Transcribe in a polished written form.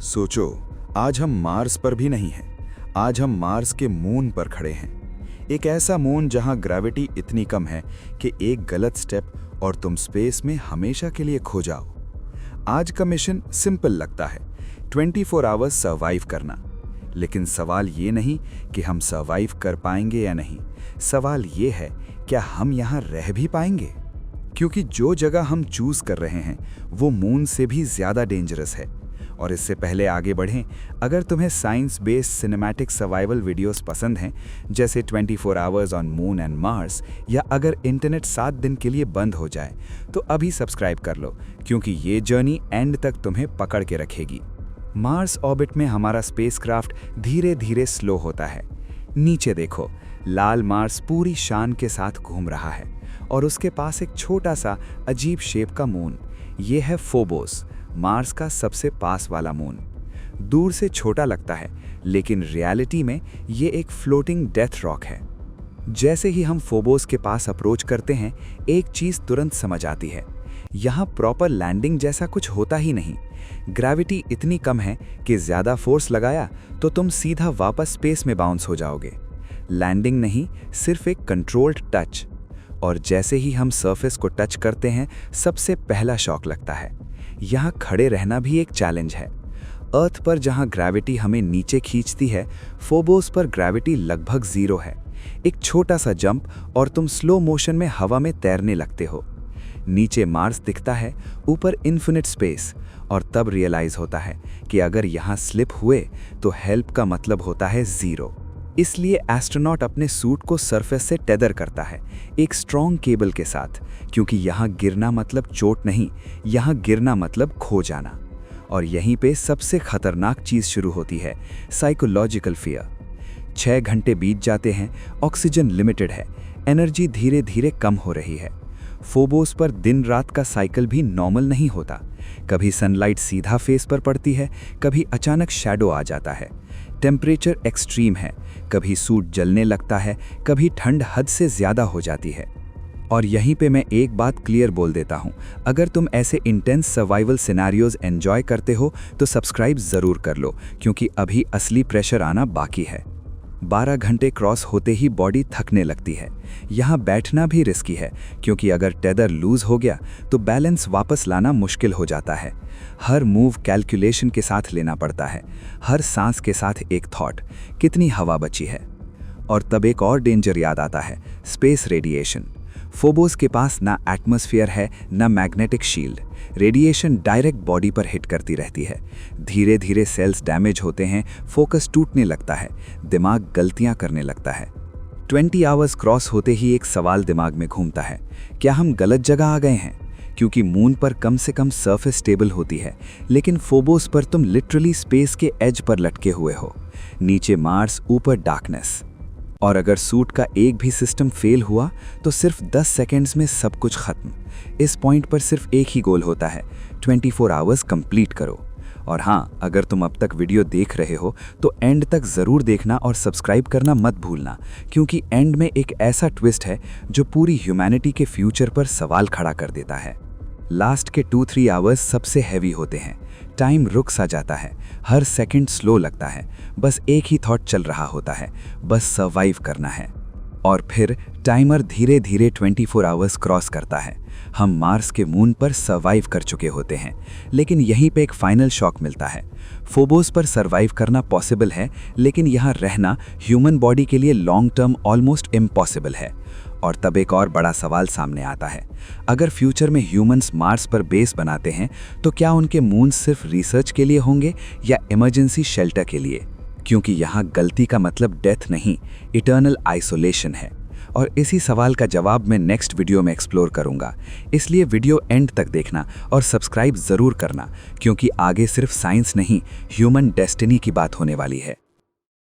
सोचो, आज हम मार्स पर भी नहीं हैं। आज हम मार्स के मून पर खड़े हैं। एक ऐसा मून जहां ग्रेविटी इतनी कम है कि एक गलत स्टेप और तुम स्पेस में हमेशा के लिए खो जाओ। आज का मिशन सिंपल लगता है, 24 आवर्स सर्वाइव करना। लेकिन सवाल ये नहीं कि हम सर्वाइव कर पाएंगे या नहीं। सवाल ये है, क्या हम यहाँ रह भी पाएंगे? क्योंकि जो जगह हम चूज कर रहे हैं वो मून से भी ज्यादा डेंजरस है। और इससे पहले आगे बढ़ें, अगर तुम्हें science based cinematic survival videos पसंद हैं, जैसे 24 hours on moon and Mars, या अगर इंटरनेट 7 दिन के लिए बंद हो जाए, तो अभी सब्सक्राइब कर लो, क्योंकि ये जर्नी एंड तक तुम्हें पकड़ के रखेगी। मार्स ऑर्बिट में हमारा स्पेसक्राफ्ट धीरे धीरे स्लो होता है। नीचे देखो, लाल मार्स पूरी शान के साथ घूम रहा है और उसके पास एक छोटा सा अजीब शेप का मून। ये है फोबोस, मार्स का सबसे पास वाला मून। दूर से छोटा लगता है, लेकिन रियलिटी में ये एक फ्लोटिंग डेथ रॉक है। जैसे ही हम फोबोस के पास अप्रोच करते हैं, एक चीज तुरंत समझ आती है। यहाँ प्रॉपर लैंडिंग जैसा कुछ होता ही नहीं। ग्रेविटी इतनी कम है कि ज्यादा फोर्स लगाया तो तुम सीधा वापस स्पेस में बाउंस हो जाओगे। लैंडिंग नहीं, सिर्फ एक कंट्रोल्ड टच। और जैसे ही हम सरफेस को टच करते हैं, सबसे पहला शॉक लगता है। यहाँ खड़े रहना भी एक चैलेंज है। अर्थ पर जहाँ ग्रेविटी हमें नीचे खींचती है, फोबोस पर ग्रेविटी लगभग 0 है। एक छोटा सा जंप और तुम स्लो मोशन में हवा में तैरने लगते हो। नीचे मार्स दिखता है, ऊपर इन्फिनिट स्पेस, और तब रियलाइज होता है कि अगर यहाँ स्लिप हुए तो हेल्प का मतलब होता है 0। इसलिए एस्ट्रोनॉट अपने सूट को सरफेस से टेदर करता है, एक स्ट्रॉन्ग केबल के साथ, क्योंकि यहाँ गिरना मतलब चोट नहीं, यहाँ गिरना मतलब खो जाना। और यहीं पे सबसे खतरनाक चीज़ शुरू होती है, साइकोलॉजिकल फियर। 6 घंटे बीत जाते हैं, ऑक्सीजन लिमिटेड है, एनर्जी धीरे धीरे कम हो रही है। फोबोस पर दिन रात का साइकिल भी नॉर्मल नहीं होता। कभी सनलाइट सीधा फेस पर पड़ती है, कभी अचानक शैडो आ जाता है। टेम्परेचर एक्सट्रीम है, कभी सूट जलने लगता है, कभी ठंड हद से ज़्यादा हो जाती है। और यहीं पे मैं एक बात क्लियर बोल देता हूँ, अगर तुम ऐसे इंटेंस सर्वाइवल सिनेरियोज एंजॉय करते हो तो सब्सक्राइब ज़रूर कर लो, क्योंकि अभी असली प्रेशर आना बाकी है। 12 घंटे क्रॉस होते ही बॉडी थकने लगती है। यहाँ बैठना भी रिस्की है, क्योंकि अगर टेदर लूज हो गया तो बैलेंस वापस लाना मुश्किल हो जाता है। हर मूव कैलकुलेशन के साथ लेना पड़ता है, हर सांस के साथ एक थॉट, कितनी हवा बची है। और तब एक और डेंजर याद आता है, स्पेस रेडिएशन। फोबोस के पास ना एटमॉस्फेयर है, ना magnetic shield. Radiation direct body पर हिट करती रहती है। धीरे धीरे सेल्स डैमेज होते हैं, फोकस टूटने लगता है, दिमाग गलतियां करने लगता है। 20 आवर्स क्रॉस होते ही एक सवाल दिमाग में घूमता है, क्या हम गलत जगह आ गए हैं? क्योंकि मून पर कम से कम सरफेस स्टेबल होती है, लेकिन फोबोस पर तुम लिटरली स्पेस के एज पर लटके हुए हो। नीचे मार्स, ऊपर डार्कनेस। और अगर सूट का एक भी सिस्टम फेल हुआ तो सिर्फ 10 सेकेंड्स में सब कुछ खत्म। इस पॉइंट पर सिर्फ एक ही गोल होता है, 24 आवर्स कंप्लीट करो। और हाँ, अगर तुम अब तक वीडियो देख रहे हो तो एंड तक ज़रूर देखना और सब्सक्राइब करना मत भूलना, क्योंकि एंड में एक ऐसा ट्विस्ट है जो पूरी ह्यूमैनिटी के फ्यूचर पर सवाल खड़ा कर देता है। लास्ट के 2-3 आवर्स सबसे हैवी होते हैं। टाइम रुक सा जाता है, हर सेकंड स्लो लगता है, बस एक ही थॉट चल रहा होता है, बस सर्वाइव करना है। और फिर टाइमर धीरे धीरे 24 आवर्स क्रॉस करता है। हम मार्स के मून पर सर्वाइव कर चुके होते हैं, लेकिन यहीं पे एक फाइनल शॉक मिलता है। फोबोस पर सर्वाइव करना पॉसिबल है, लेकिन यहाँ रहना ह्यूमन बॉडी के लिए लॉन्ग टर्म ऑलमोस्ट इम्पॉसिबल है। और तब एक और बड़ा सवाल सामने आता है, अगर फ्यूचर में ह्यूमंस मार्स पर बेस बनाते हैं तो क्या उनके मून सिर्फ रिसर्च के लिए होंगे या इमरजेंसी शेल्टर के लिए? क्योंकि यहाँ गलती का मतलब डेथ नहीं, इटर्नल आइसोलेशन है। और इसी सवाल का जवाब मैं नेक्स्ट वीडियो में एक्सप्लोर करूंगा। इसलिए वीडियो एंड तक देखना और सब्सक्राइब ज़रूर करना, क्योंकि आगे सिर्फ साइंस नहीं, ह्यूमन डेस्टिनी की बात होने वाली है।